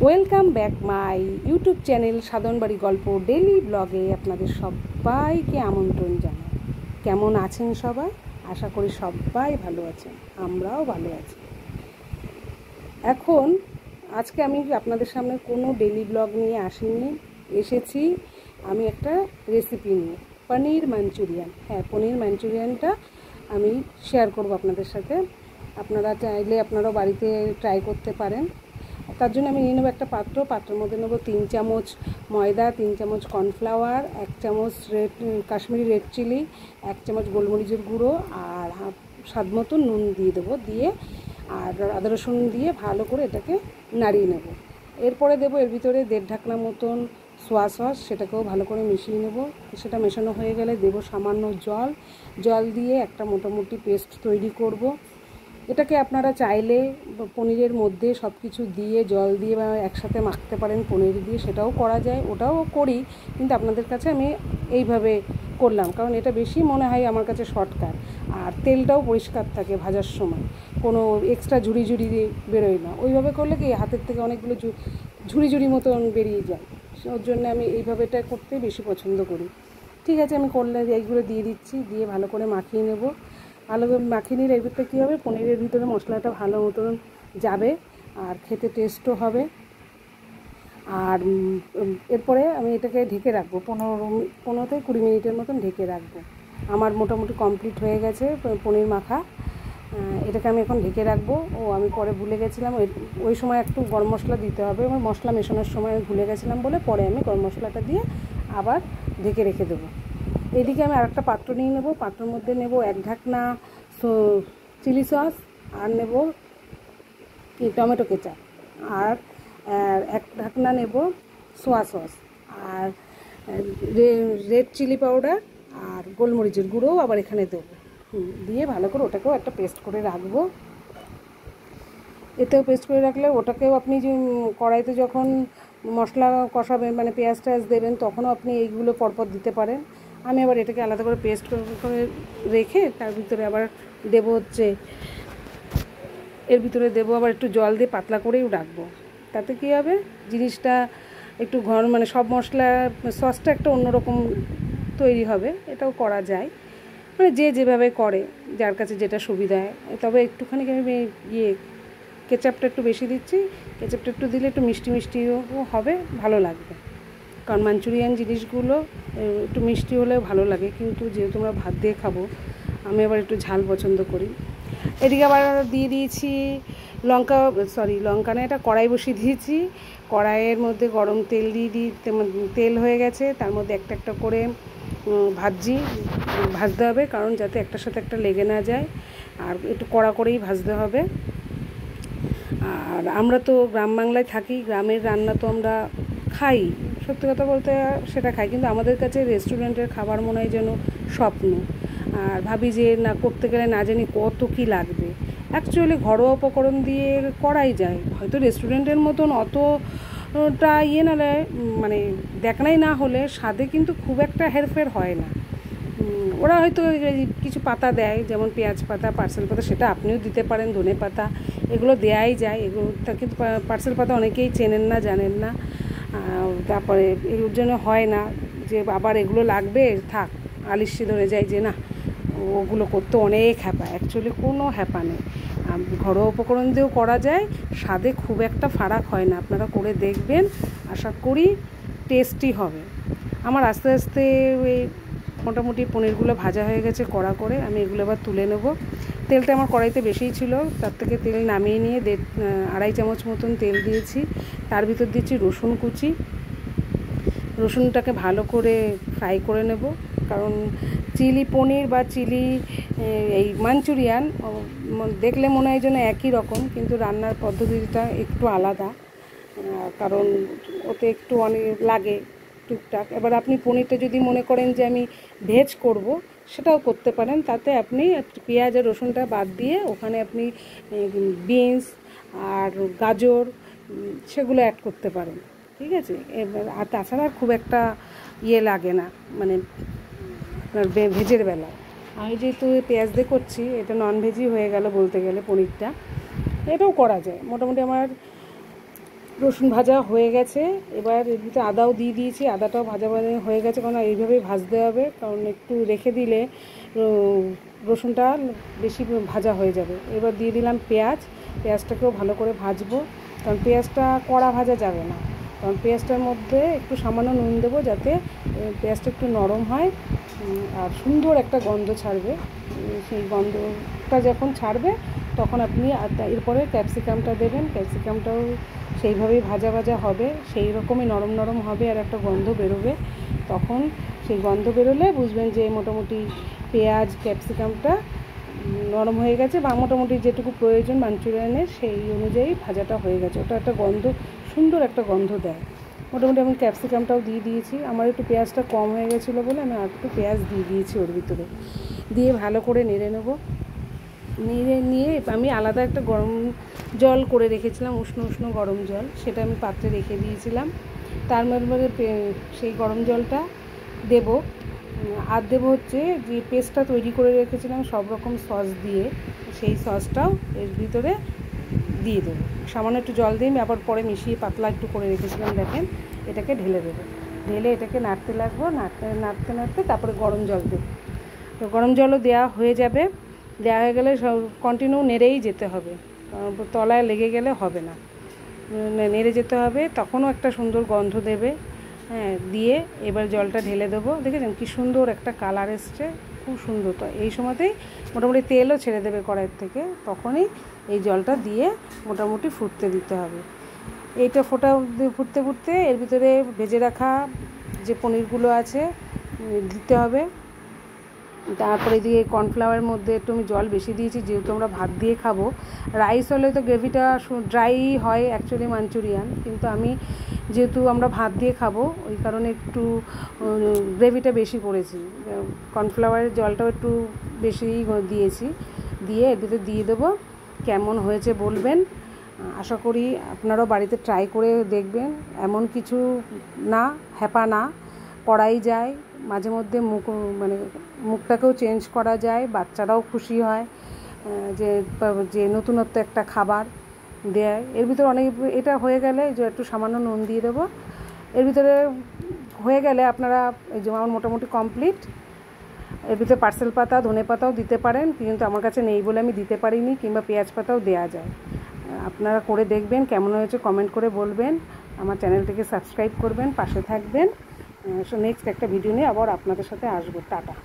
Welcome back my YouTube channel Sadhan বাড়ি গল্প daily ব্লগে আপনাদের সবাইকে আমন্ত্রণ জানাই। কেমন আছেন সবাই? আশা করি সবাই ভালো আছেন, আমরাও ভালো আছি। এখন আজকে আমি আপনাদের সামনে কোনো ডেইলি ব্লগ নিয়ে আসিনি, এসেছি আমি একটা রেসিপি নিয়ে, পনির মাঞ্চুরিয়ান। হ্যাঁ, পনির মাঞ্চুরিয়ানটা আমি শেয়ার করব আপনাদের সাথে। আপনারা চাইলে আপনারাও বাড়িতে ট্রাই করতে পারেন। তার জন্য আমি নিয়ে নেবো একটা পাত্রের মধ্যে নেবো 3 চামচ ময়দা, 3 চামচ কর্নফ্লাওয়ার, 1 চামচ কাশ্মীরি রেড চিলি, 1 চামচ গোলমরিচের গুঁড়ো আর স্বাদ মতো নুন দিয়ে দেবো, দিয়ে আর আদা রসুন দিয়ে ভালো করে এটাকে নাড়িয়ে নেব। এরপরে দেবো এর ভিতরে 1.5 ঢাকনা মতন সোয়া সস, সেটাকেও ভালো করে মিশিয়ে নেব। সেটা মেশানো হয়ে গেলে দেবো সামান্য জল দিয়ে একটা মোটামুটি পেস্ট তৈরি করব। এটাকে আপনারা চাইলে পনিরের মধ্যে সব কিছু দিয়ে জল দিয়ে বা একসাথে মাখতে পারেন পনির দিয়ে, সেটাও করা যায়, ওটাও করি, কিন্তু আপনাদের কাছে আমি এইভাবে করলাম কারণ এটা বেশি মনে হয় আমার কাছে শর্টকাট। আর তেলটাও পরিষ্কার থাকে ভাজার সময়, কোনো এক্সট্রা ঝুড়ি বেরোয় না। ওইভাবে করলে কি হাতের থেকে অনেকগুলো ঝুড়ি মতন বেরিয়ে যায়, ওর জন্য আমি এইভাবেটা করতে বেশি পছন্দ করি। ঠিক আছে, আমি করলে এইগুলো দিয়ে দিচ্ছি, দিয়ে ভালো করে মাখিয়ে নেব। ভালো করে মাখিয়ে নিলে এর ভিতরে কী হবে, পনিরের ভিতরে মশলাটা ভালো মতন যাবে আর খেতে টেস্টও হবে। আর এরপরে আমি এটাকে ঢেকে রাখবো 15 থেকে 20 মিনিটের মতন ঢেকে রাখবো। আমার মোটামুটি কমপ্লিট হয়ে গেছে পনির মাখা। এটাকে আমি এখন ঢেকে রাখবো। আমি পরে ভুলে গেছিলাম, ওই সময় একটু গরম মশলা দিতে হবে, আমার মশলা মেশানোর সময় ভুলে গেছিলাম বলে পরে আমি গরম মশলাটা দিয়ে আবার ঢেকে রেখে দেবো। এদিকে আমি আরেকটা পাত্র নিয়ে নেব, পাত্রের মধ্যে নেব 1 ঢাকনা চিলি সস, আর নেব টমেটো কেচাপ, আর 1 ঢাকনা নেব সোয়া সস, আর রেড চিলি পাউডার আর গোলমরিচের গুঁড়োও আবার এখানে দেবো। দিয়ে ভালো করে ওটাকেও একটা পেস্ট করে রাখবো। এতেও পেস্ট করে রাখলে ওটাকেও আপনি যে কড়াইতে যখন মশলা কষাবেন, মানে পেঁয়াজ টেয়াজ দেবেন, তখনও আপনি এইগুলো পরপর দিতে পারেন। আমি আবার এটাকে আলাদা করে পেস্ট করে রেখে তার ভিতরে আবার দেবো এর ভিতরে দেবো আবার একটু জল দিয়ে পাতলা করেও রাখবো। তাতে কী হবে, জিনিসটা একটু মানে সব মশলা সসটা একটা অন্যরকম তৈরি হবে। এটাও করা যায়, মানে যে যেভাবে করে, যার কাছে যেটা সুবিধা হয়। তবে একটুখানি আমি কেচাপটা একটু বেশি দিচ্ছি, কেচাপটা একটু দিলে একটু মিষ্টিও হবে, ভালো লাগবে। কারণ মাঞ্চুরিয়ান জিনিসগুলো একটু মিষ্টি হলেও ভালো লাগে, কিন্তু যেহেতু আমরা ভাত দিয়ে খাবো, আমি আবার একটু ঝাল পছন্দ করি। এদিকে আবার দিয়ে দিয়েছি লঙ্কা না, এটা কড়াই বসিয়ে দিয়েছি। কড়াইয়ের মধ্যে গরম তেল তেল হয়ে গেছে, তার মধ্যে একটা করে ভাজতে হবে, কারণ যাতে একটার সাথে একটা লেগে না যায়, আর একটু কড়া করেই ভাজতে হবে। আর আমরা তো গ্রাম বাংলায় থাকি, গ্রামের রান্না তো আমরা খাই, সত্যি কথা বলতে সেটা খাই, কিন্তু আমাদের কাছে রেস্টুরেন্টের খাবার মনে হয় যেন স্বপ্ন। আর ভাবি যে না, করতে গেলে না জানি কত কী লাগবে। অ্যাকচুয়ালি ঘরোয়া উপকরণ দিয়ে করাই যায়, হয়তো রেস্টুরেন্টের মতন অতটা নাহলে, মানে দেখানাই না হলে স্বাদে কিন্তু খুব একটা হেরফের হয় না। ওরা হয়তো কিছু পাতা দেয়, যেমন পেঁয়াজ পাতা, পার্সেল পাতা, সেটা আপনিও দিতে পারেন, ধনে পাতা, এগুলো দেয়াই যায়। এগুলোটা কিন্তু পার্সেল পাতা অনেকেই চেনেন না, জানেন না। তারপরে এর জন্য হয় না যে আবার এগুলো লাগবে, থাক আলিস্যি ধরে যায় যে না, ওগুলো করতে অনেক হ্যাপা। অ্যাকচুয়ালি কোনো হ্যাপা নেই, ঘরোয়া উপকরণ দিয়েও করা যায়, স্বাদে খুব একটা ফারাক হয় না। আপনারা করে দেখবেন, আশা করি টেস্টি হবে। আমার আস্তে আস্তে ওই মোটামুটি পনিরগুলো ভাজা হয়ে গেছে কড়া করে, আমি এগুলো এবার তুলে নেব। তেলটা আমার কড়াইতে বেশিই ছিল, তার থেকে তেল নামিয়ে নিয়ে 2.5 চামচ মতন তেল দিয়েছি। তার ভিতর দিচ্ছি রসুন কুচি, রসুনটাকে ভালো করে ফ্রাই করে নেব, কারণ চিলি পনির বা এই মাঞ্চুরিয়ান দেখলে মনে হয় যেন একই রকম, কিন্তু রান্নার পদ্ধতিটা একটু আলাদা, কারণ ওতে একটু অনেক লাগে টুকটাক। এবার আপনি পনিরটা যদি মনে করেন যে আমি ভেজ করব, সেটাও করতে পারেন। তাতে আপনি পেঁয়াজ আর রসুনটা বাদ দিয়ে ওখানে আপনি বিনস আর গাজর সেগুলো অ্যাড করতে পারেন, ঠিক আছে। এবার আর তাছাড়া খুব একটা লাগে না, মানে আপনার ভেজের বেলায়। আমি যেহেতু পেঁয়াজ দিয়ে করছি, এটা নন ভেজই হয়ে গেল বলতে গেলে পনিরটা। এটাও করা যায়, মোটামুটি আমার রসুন ভাজা হয়ে গেছে, এবার এর ভিতরে আদাও দিয়ে দিয়েছি, আদাটাও ভাজা ভাজা হয়ে গেছে, কারণ এইভাবেই ভাজতে হবে, কারণ একটু রেখে দিলে রসুনটা বেশি ভাজা হয়ে যাবে। এবার দিয়ে দিলাম পেঁয়াজ, পেঁয়াজটাকেও ভালো করে ভাজবো, কারণ পেঁয়াজটা কড়া ভাজা যাবে না, কারণ পেঁয়াজটার মধ্যে একটু সামান্য নুন দেবো যাতে পেঁয়াজটা একটু নরম হয় আর সুন্দর একটা গন্ধ ছাড়বে। সেই গন্ধটা যখন ছাড়বে তখন আপনি এরপরে ক্যাপসিকামটা দেবেন, ক্যাপসিকামটাও সেইভাবেই ভাজা ভাজা হবে, সেই রকমই নরম নরম হবে আর একটা গন্ধ বেরোবে। তখন সেই গন্ধ বেরোলে বুঝবেন যে মোটামুটি পেঁয়াজ ক্যাপসিকামটা নরম হয়ে গেছে, বা মোটামুটি যেটুকু প্রয়োজন মাঞ্চুরিয়ানের সেই অনুযায়ী ভাজাটা হয়ে গেছে। ওটা একটা গন্ধ, সুন্দর একটা গন্ধ দেয়। মোটামুটি আমি ক্যাপসিকামটাও দিয়ে দিয়েছি, আমার একটু পেঁয়াজটা কম হয়ে গেছিলো বলে আমি আর একটু পেঁয়াজ দিয়ে দিয়েছি ওর ভিতরে, দিয়ে ভালো করে নেড়ে নেবো। নিয়ে আমি আলাদা একটা গরম জল করে রেখেছিলাম, উষ্ণ উষ্ণ গরম জল, সেটা আমি পাত্রে রেখে দিয়েছিলাম। তার মধ্যে সেই গরম জলটা দেব, আর দেবো হচ্ছে যে পেস্টটা তৈরি করে রেখেছিলাম সব রকম সস দিয়ে, সেই সসটাও এর ভিতরে দিয়ে দেবো। সামান্য একটু জল দিয়ে আমি আবার পরে মিশিয়ে পাতলা একটু করে রেখেছিলাম, দেখেন এটাকে ঢেলে দেবো, ঢেলে এটাকে নাড়তে লাগবো, নাড়তে নাড়তে নাড়তে তারপরে গরম জল দেবো। তো গরম জলও দেওয়া হয়ে যাবে, দেওয়া হয়ে গেলে সব কন্টিনিউ নেড়েই যেতে হবে, তলায় লেগে গেলে হবে না, নেড়ে যেতে হবে, তখনও একটা সুন্দর গন্ধ দেবে। হ্যাঁ, দিয়ে এবার জলটা ঢেলে দেবো, দেখেছেন কি সুন্দর একটা কালার এসছে, খুব সুন্দর। তো এই সময়তেই মোটামুটি তেলও ছেড়ে দেবে কড়াইয়ের থেকে, তখনই এই জলটা দিয়ে মোটামুটি ফুটতে দিতে হবে। এইটা ফুটতে ফুটতে এর ভিতরে ভেজে রাখা যে পনিরগুলো আছে দিতে হবে। তারপরে এদিকে কর্নফ্লাওয়ারের মধ্যে একটু আমি জল বেশি দিয়েছি, যেহেতু আমরা ভাত দিয়ে খাবো। রাইস হলে তো গ্রেভিটা ড্রাই হয় অ্যাকচুয়ালি মাঞ্চুরিয়ান, কিন্তু আমি যেহেতু আমরা ভাত দিয়ে খাবো ওই কারণে একটু গ্রেভিটা বেশি করেছি, কর্নফ্লাওয়ারের জলটাও একটু বেশি দিয়েছি। দিয়ে এর ভিতরে দিয়ে দেবো, কেমন হয়েছে বলবেন। আশা করি আপনারাও বাড়িতে ট্রাই করে দেখবেন, এমন কিছু না, হ্যাপা না, করাই যায়, মাঝে মধ্যে মুখটাকেও চেঞ্জ করা যায়, বাচ্চারাও খুশি হয় যে নতুনত্ব একটা খাবার দেয়। এর ভিতরে অনেক, এটা হয়ে গেলে যে একটু সামান্য নুন দিয়ে দেবো, এর ভিতরে হয়ে গেলে আপনারা এই যে আমার মোটামুটি কমপ্লিট। এর ভিতরে পার্সেল পাতা ধনে পাতাও দিতে পারেন, কিন্তু আমার কাছে নেই বলে আমি দিতে পারিনি, কিংবা পেঁয়াজ পাতাও দেওয়া যায়। আপনারা করে দেখবেন, কেমন হয়েছে কমেন্ট করে বলবেন, আমার চ্যানেলটিকে সাবস্ক্রাইব করবেন, পাশে থাকবেন। নেক্সট একটা ভিডিও নিয়ে আবার আপনাদের সাথে আসবো। টাটা।